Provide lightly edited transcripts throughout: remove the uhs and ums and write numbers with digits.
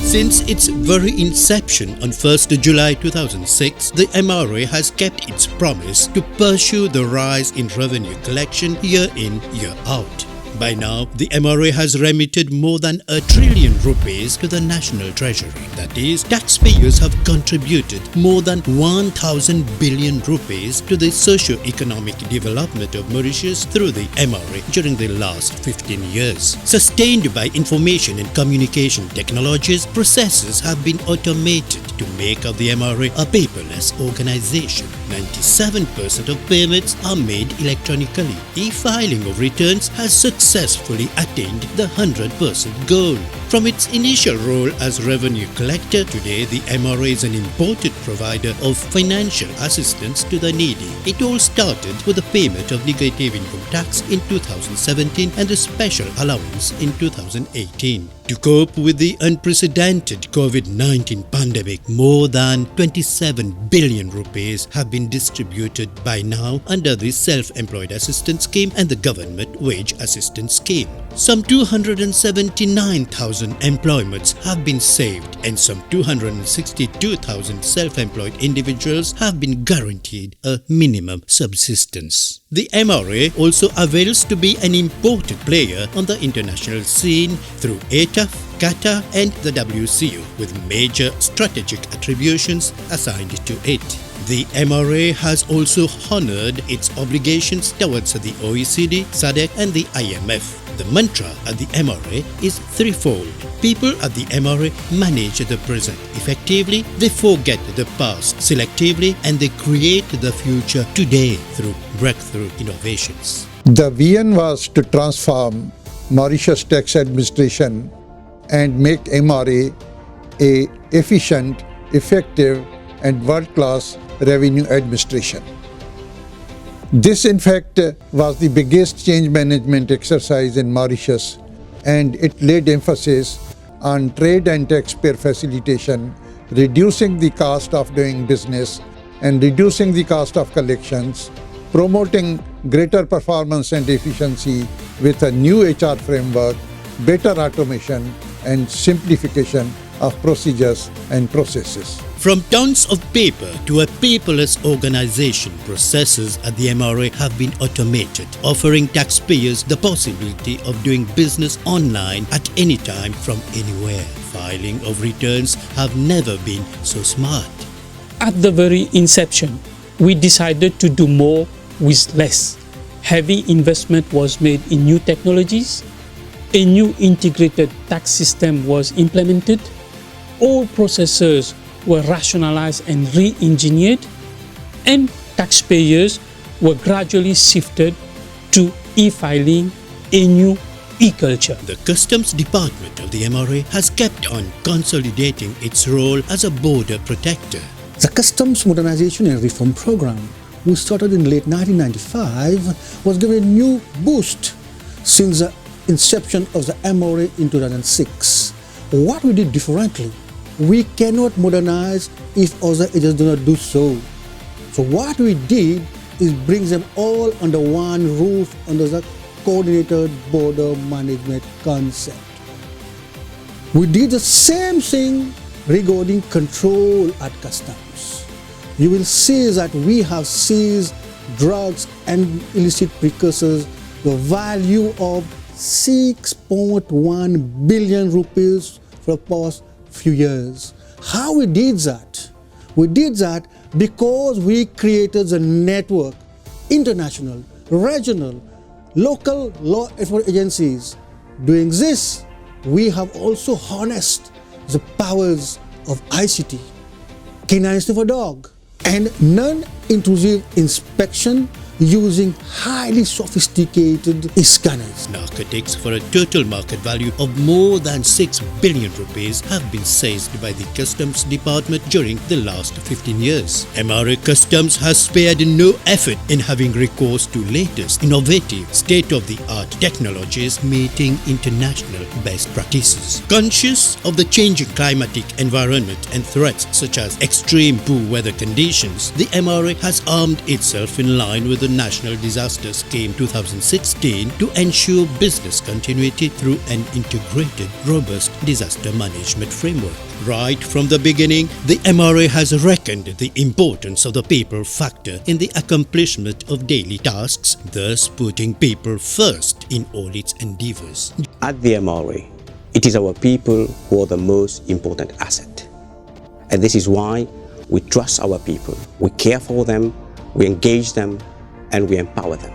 Since its very inception on 1st July 2006, the MRA has kept its promise to pursue the rise in revenue collection year in, year out. By now, the MRA has remitted more than ₹1 trillion to the national treasury. That is, taxpayers have contributed more than ₹1,000 billion to the socio-economic development of Mauritius through the MRA during the last 15 years. Sustained by information and communication technologies, processes have been automated to make of the MRA a paperless organization. 97% of payments are made electronically. E-filing of returns has successfully attained the 100% goal. From its initial role as revenue collector, today the MRA is an important provider of financial assistance to the needy. It all started with the payment of negative income tax in 2017 and a special allowance in 2018. To cope with the unprecedented COVID-19 pandemic, more than ₹27 billion have been distributed by now under the Self-Employed Assistance Scheme and the Government Wage Assistance Scheme. Some 279,000 employments have been saved and some 262,000 self-employed individuals have been guaranteed a minimum subsistence. The MRA also avails to be an important player on the international scene through ATAF, Qatar and the WCU, with major strategic attributions assigned to it. The MRA has also honored its obligations towards the OECD, SADC and the IMF. The mantra at the MRA is threefold. People at the MRA manage the present effectively, they forget the past selectively, and they create the future today through breakthrough innovations. The vision was to transform Mauritius tax administration and make MRA a efficient, effective and world-class revenue administration. This in fact was the biggest change management exercise in Mauritius, and it laid emphasis on trade and taxpayer facilitation, reducing the cost of doing business and reducing the cost of collections, promoting greater performance and efficiency with a new HR framework, better automation and simplification of procedures and processes. From tons of paper to a paperless organization, processes at the MRA have been automated, offering taxpayers the possibility of doing business online at any time from anywhere. Filing of returns have never been so smart. At the very inception, we decided to do more with less. Heavy investment was made in new technologies. A new integrated tax system was implemented. All processes were rationalized and re-engineered, and taxpayers were gradually shifted to e-filing, a new e-culture. The Customs Department of the MRA has kept on consolidating its role as a border protector. The Customs Modernization and Reform Program, which started in late 1995, was given a new boost since the inception of the MRA in 2006. What we did differently? We cannot modernize if other agents do not do so. So what we did is bring them all under one roof under the coordinated border management concept. We did the same thing regarding control at customs. You will see that we have seized drugs and illicit precursors, the value of 6.1 billion rupees for the past few years. How we did that? We did that because we created the network, international, regional, local law enforcement agencies. Doing this, we have also harnessed the powers of ICT, canine sniffer dog, and non-intrusive inspection using highly sophisticated scanners. Narcotics for a total market value of more than 6 billion rupees have been seized by the Customs Department during the last 15 years. MRA Customs has spared no effort in having recourse to latest, innovative, state-of-the-art technologies meeting international best practices. Conscious of the changing climatic environment and threats such as extreme poor weather conditions, the MRA has armed itself in line with the national disaster scheme 2016 to ensure business continuity through an integrated, robust disaster management framework. Right from the beginning, the MRA has reckoned the importance of the people factor in the accomplishment of daily tasks, thus putting people first in all its endeavors. At the MRA, it is our people who are the most important asset. And this is why we trust our people. We care for them, we engage them, and we empower them.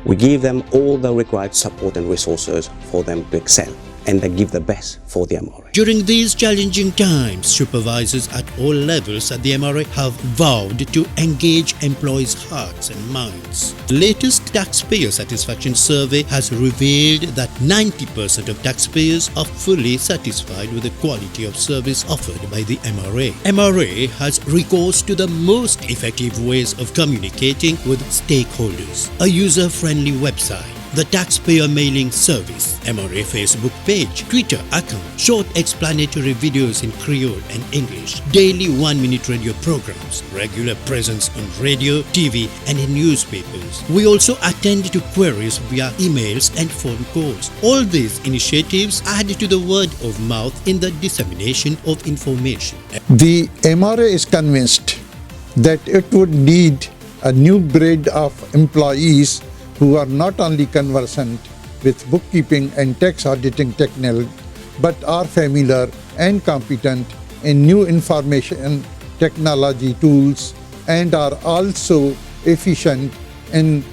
We give them all the required support and resources for them to excel and they give the best for the MRA. During these challenging times, supervisors at all levels at the MRA have vowed to engage employees' hearts and minds. The latest taxpayer satisfaction survey has revealed that 90% of taxpayers are fully satisfied with the quality of service offered by the MRA. MRA has recourse to the most effective ways of communicating with stakeholders: a user-friendly website, the taxpayer mailing service, MRA Facebook page, Twitter account, short explanatory videos in Creole and English, daily 1-minute radio programs, regular presence on radio, TV and in newspapers. We also attend to queries via emails and phone calls. All these initiatives add to the word of mouth in the dissemination of information. The MRA is convinced that it would need a new breed of employees who are not only conversant with bookkeeping and tax auditing technique, but are familiar and competent in new information technology tools and are also efficient in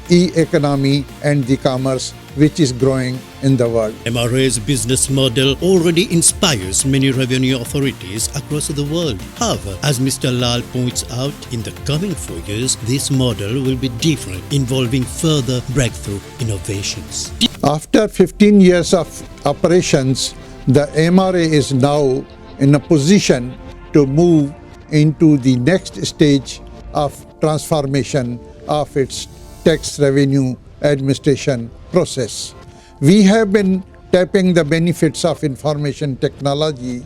e-economy and the commerce which is growing in the world. MRA's business model already inspires many revenue authorities across the world. However, as Mr. Lal points out, in the coming 4 years, this model will be different, involving further breakthrough innovations. After 15 years of operations, the MRA is now in a position to move into the next stage of transformation of its tax revenue administration process. We have been tapping the benefits of information technology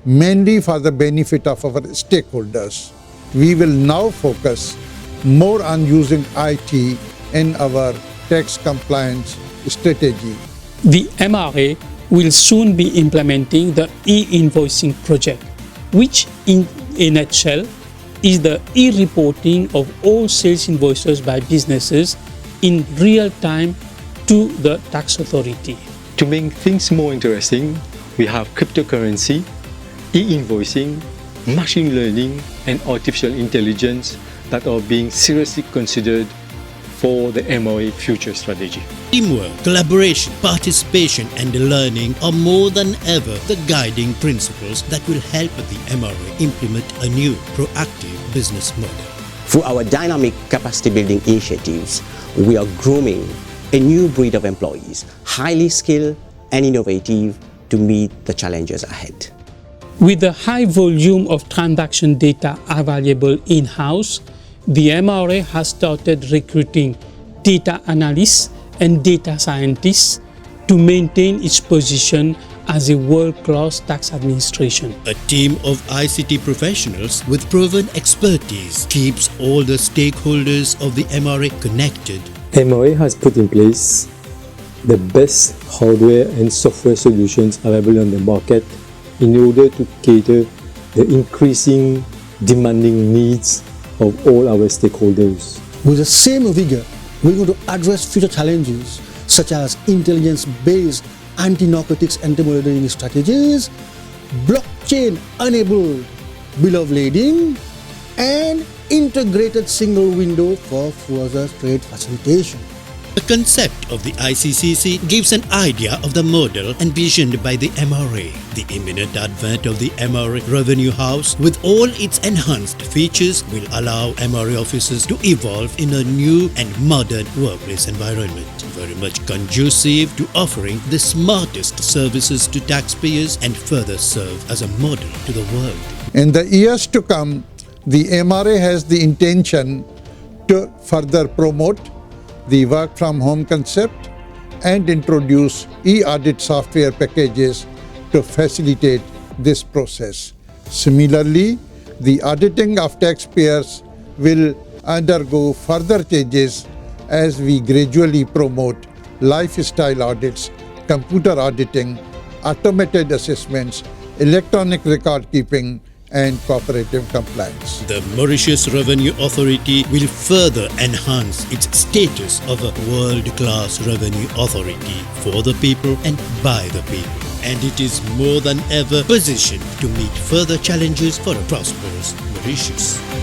mainly for the benefit of our stakeholders. We will now focus more on using IT in our tax compliance strategy. The MRA will soon be implementing the e-invoicing project, which in a nutshell is the e-reporting of all sales invoices by businesses in real time to the tax authority. To make things more interesting, we have cryptocurrency, e-invoicing, machine learning, and artificial intelligence that are being seriously considered for the MRA future strategy. Teamwork, collaboration, participation, and learning are more than ever the guiding principles that will help the MRA implement a new, proactive business model. Through our dynamic capacity building initiatives, we are grooming a new breed of employees, highly skilled and innovative, to meet the challenges ahead. With the high volume of transaction data available in-house, the MRA has started recruiting data analysts and data scientists to maintain its position as a world-class tax administration. A team of ICT professionals with proven expertise keeps all the stakeholders of the MRA connected. MRA has put in place the best hardware and software solutions available on the market in order to cater the increasing demanding needs of all our stakeholders. With the same vigor, we're going to address future challenges such as intelligence-based anti-narcotics and anti-monitoring strategies, blockchain-enabled bill of lading, and integrated single window for further trade facilitation. The concept of the ICCC gives an idea of the model envisioned by the MRA. The imminent advent of the MRA Revenue House with all its enhanced features will allow MRA officers to evolve in a new and modern workplace environment, very much conducive to offering the smartest services to taxpayers and further serve as a model to the world. In the years to come, the MRA has the intention to further promote the work-from-home concept and introduce e-audit software packages to facilitate this process. Similarly, the auditing of taxpayers will undergo further changes as we gradually promote lifestyle audits, computer auditing, automated assessments, electronic record keeping, and cooperative compliance. The Mauritius Revenue Authority will further enhance its status of a world-class revenue authority for the people and by the people. And it is more than ever positioned to meet further challenges for a prosperous Mauritius.